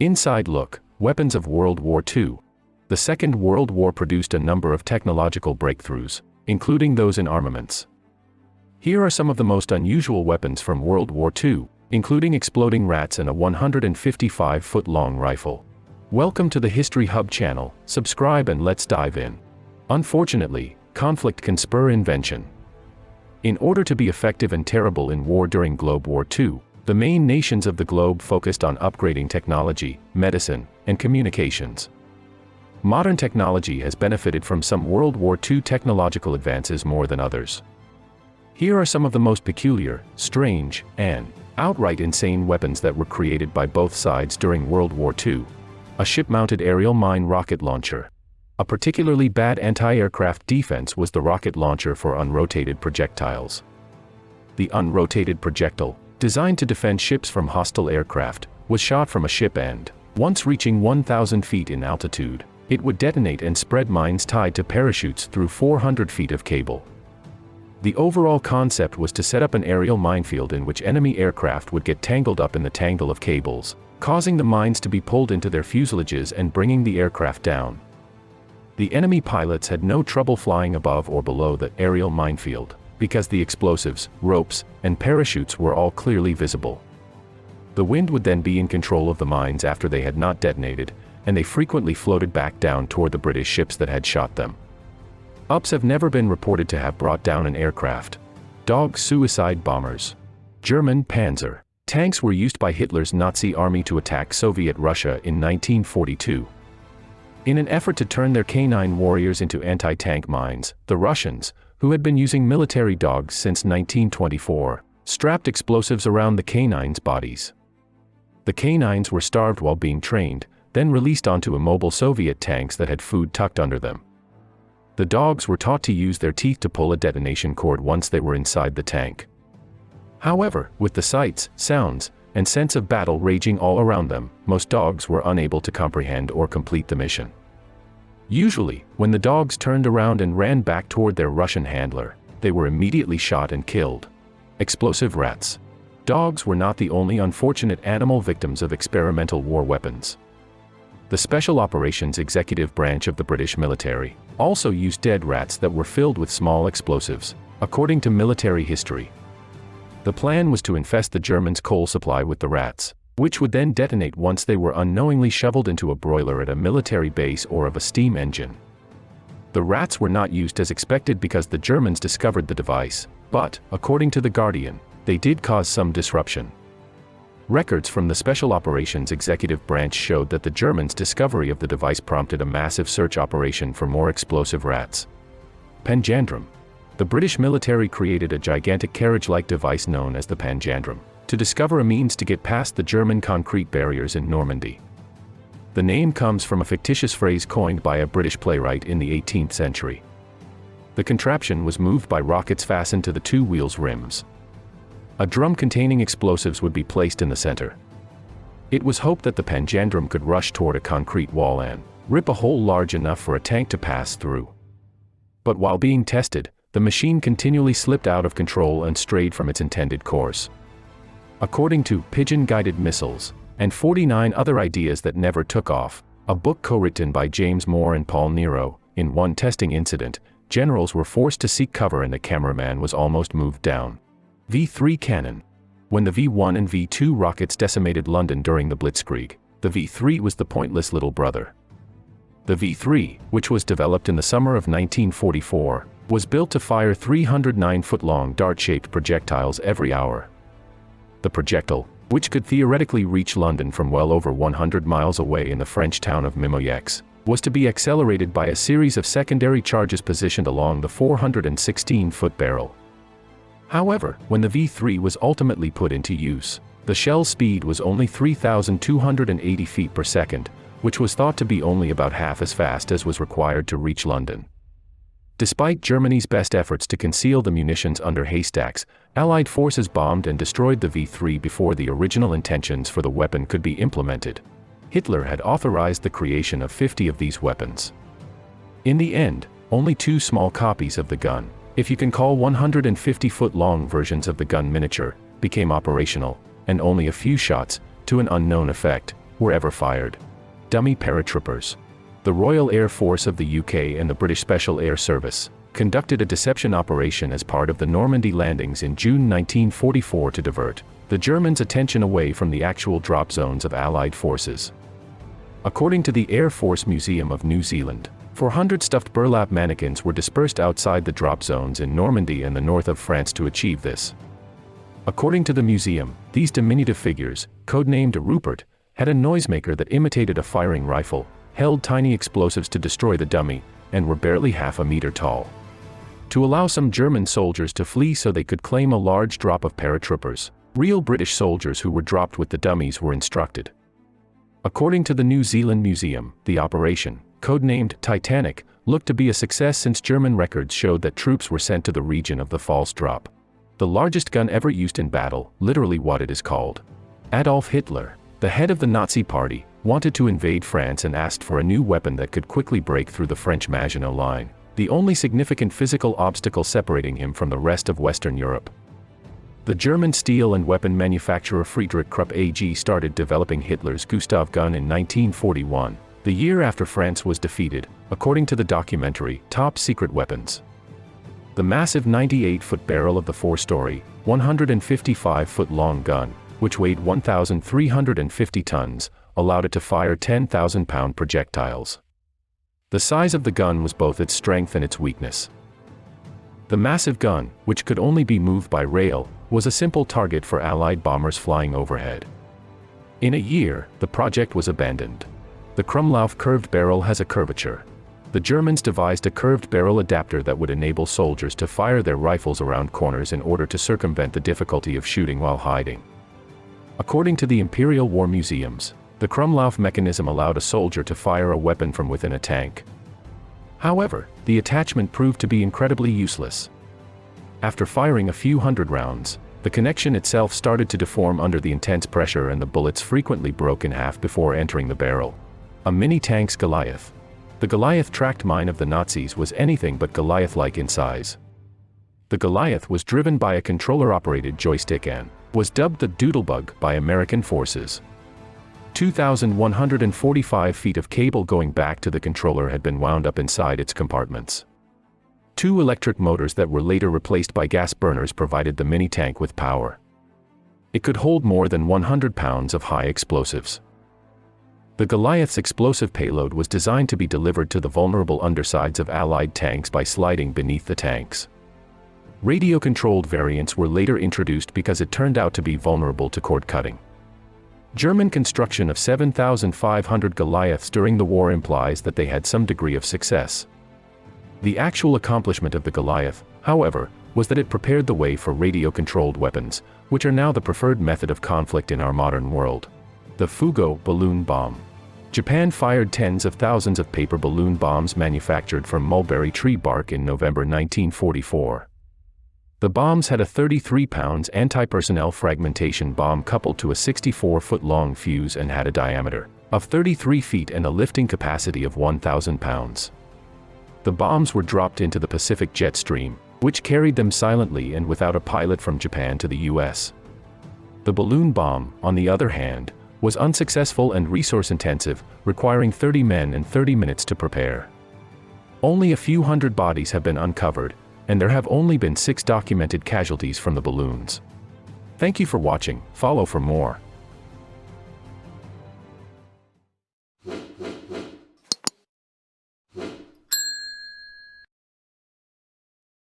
Inside look, weapons of World War II. The Second World War produced a number of technological breakthroughs, including those in armaments. Here are some of the most unusual weapons from World War II, including exploding rats and a 155-foot-long rifle. Welcome to the History Hub channel. Subscribe and let's dive in. Unfortunately, conflict can spur invention. In order to be effective and terrible in war during Globe War II, the main nations of the globe focused on upgrading technology, medicine, and communications. Modern technology has benefited from some World War II technological advances more than others. Here are some of the most peculiar, strange, and outright insane weapons that were created by both sides during World War II. A ship-mounted aerial mine rocket launcher. A particularly bad anti-aircraft defense was the rocket launcher for unrotated projectiles. The unrotated projectile, designed to defend ships from hostile aircraft, was shot from a ship and, once reaching 1,000 feet in altitude, it would detonate and spread mines tied to parachutes through 400 feet of cable. The overall concept was to set up an aerial minefield in which enemy aircraft would get tangled up in the tangle of cables, causing the mines to be pulled into their fuselages and bringing the aircraft down. The enemy pilots had no trouble flying above or below the aerial minefield, because the explosives, ropes, and parachutes were all clearly visible. The wind would then be in control of the mines after they had not detonated, and they frequently floated back down toward the British ships that had shot them. UPs have never been reported to have brought down an aircraft. Dog suicide bombers. German Panzer tanks were used by Hitler's Nazi army to attack Soviet Russia in 1942. In an effort to turn their canine warriors into anti-tank mines, the Russians, who had been using military dogs since 1924, strapped explosives around the canines' bodies. The canines were starved while being trained, then released onto immobile Soviet tanks that had food tucked under them. The dogs were taught to use their teeth to pull a detonation cord once they were inside the tank. However, with the sights, sounds, and sense of battle raging all around them, most dogs were unable to comprehend or complete the mission. Usually, when the dogs turned around and ran back toward their Russian handler, they were immediately shot and killed. Explosive rats. Dogs were not the only unfortunate animal victims of experimental war weapons. The Special Operations Executive Branch of the British military also used dead rats that were filled with small explosives, according to military history. The plan was to infest the Germans' coal supply with the rats, which would then detonate once they were unknowingly shoveled into a broiler at a military base or of a steam engine. The rats were not used as expected because the Germans discovered the device, but, according to The Guardian, they did cause some disruption. Records from the Special Operations Executive Branch showed that the Germans' discovery of the device prompted a massive search operation for more explosive rats. Panjandrum. The British military created a gigantic carriage-like device known as the Panjandrum, to discover a means to get past the German concrete barriers in Normandy. The name comes from a fictitious phrase coined by a British playwright in the 18th century. The contraption was moved by rockets fastened to the two wheels' rims. A drum containing explosives would be placed in the center. It was hoped that the Panjandrum could rush toward a concrete wall and rip a hole large enough for a tank to pass through. But while being tested, the machine continually slipped out of control and strayed from its intended course. According to Pigeon-Guided Missiles, and 49 other ideas that never took off, a book co-written by James Moore and Paul Nero, in one testing incident, generals were forced to seek cover and the cameraman was almost moved down. V-3 cannon. When the V-1 and V-2 rockets decimated London during the Blitzkrieg, the V-3 was the pointless little brother. The V-3, which was developed in the summer of 1944, was built to fire 309-foot-long dart-shaped projectiles every hour. The projectile, which could theoretically reach London from well over 100 miles away in the French town of Mimoyex, was to be accelerated by a series of secondary charges positioned along the 416-foot barrel. However, when the V-3 was ultimately put into use, the shell's speed was only 3,280 feet per second, which was thought to be only about half as fast as was required to reach London. Despite Germany's best efforts to conceal the munitions under haystacks, Allied forces bombed and destroyed the V-3 before the original intentions for the weapon could be implemented. Hitler had authorized the creation of 50 of these weapons. In the end, only 2 small copies of the gun, if you can call 150-foot-long versions of the gun miniature, became operational, and only a few shots, to an unknown effect, were ever fired. Dummy paratroopers. The Royal Air Force of the UK and the British Special Air Service conducted a deception operation as part of the Normandy landings in June 1944 to divert the Germans' attention away from the actual drop zones of Allied forces. According to the Air Force Museum of New Zealand, 400 stuffed burlap mannequins were dispersed outside the drop zones in Normandy and the north of France to achieve this. According to the museum, these diminutive figures, codenamed Rupert, had a noisemaker that imitated a firing rifle, held tiny explosives to destroy the dummy, and were barely half a meter tall. To allow some German soldiers to flee so they could claim a large drop of paratroopers, real British soldiers who were dropped with the dummies were instructed. According to the New Zealand Museum, the operation, codenamed Titanic, looked to be a success since German records showed that troops were sent to the region of the false drop. The largest gun ever used in battle, literally what it is called. Adolf Hitler, the head of the Nazi Party, wanted to invade France and asked for a new weapon that could quickly break through the French Maginot Line, the only significant physical obstacle separating him from the rest of Western Europe. The German steel and weapon manufacturer Friedrich Krupp AG started developing Hitler's Gustav gun in 1941, the year after France was defeated, according to the documentary Top Secret Weapons. The massive 98-foot barrel of the 4-story, 155-foot-long gun, which weighed 1,350 tons, allowed it to fire 10,000-pound projectiles. The size of the gun was both its strength and its weakness. The massive gun, which could only be moved by rail, was a simple target for Allied bombers flying overhead. In a year, the project was abandoned. The Krumlauf curved barrel has a curvature. The Germans devised a curved barrel adapter that would enable soldiers to fire their rifles around corners in order to circumvent the difficulty of shooting while hiding. According to the Imperial War Museums, the Krumlauf mechanism allowed a soldier to fire a weapon from within a tank. However, the attachment proved to be incredibly useless. After firing a few hundred rounds, the connection itself started to deform under the intense pressure and the bullets frequently broke in half before entering the barrel. A mini-tank's Goliath. The Goliath tracked mine of the Nazis was anything but Goliath-like in size. The Goliath was driven by a controller-operated joystick and was dubbed the Doodlebug by American forces. 2,145 feet of cable going back to the controller had been wound up inside its compartments. 2 electric motors that were later replaced by gas burners provided the mini-tank with power. It could hold more than 100 pounds of high explosives. The Goliath's explosive payload was designed to be delivered to the vulnerable undersides of Allied tanks by sliding beneath the tanks. Radio-controlled variants were later introduced because it turned out to be vulnerable to cord cutting. German construction of 7,500 Goliaths during the war implies that they had some degree of success. The actual accomplishment of the Goliath, however, was that it prepared the way for radio-controlled weapons, which are now the preferred method of conflict in our modern world. The Fugo balloon bomb. Japan fired tens of thousands of paper balloon bombs manufactured from mulberry tree bark in November 1944. The bombs had a 33-pound anti-personnel fragmentation bomb coupled to a 64-foot-long fuse and had a diameter of 33 feet and a lifting capacity of 1,000 pounds. The bombs were dropped into the Pacific jet stream, which carried them silently and without a pilot from Japan to the US. The balloon bomb, on the other hand, was unsuccessful and resource-intensive, requiring 30 men and 30 minutes to prepare. Only a few hundred bodies have been uncovered, and there have only been 6 documented casualties from the balloons. Thank you for watching. Follow for more.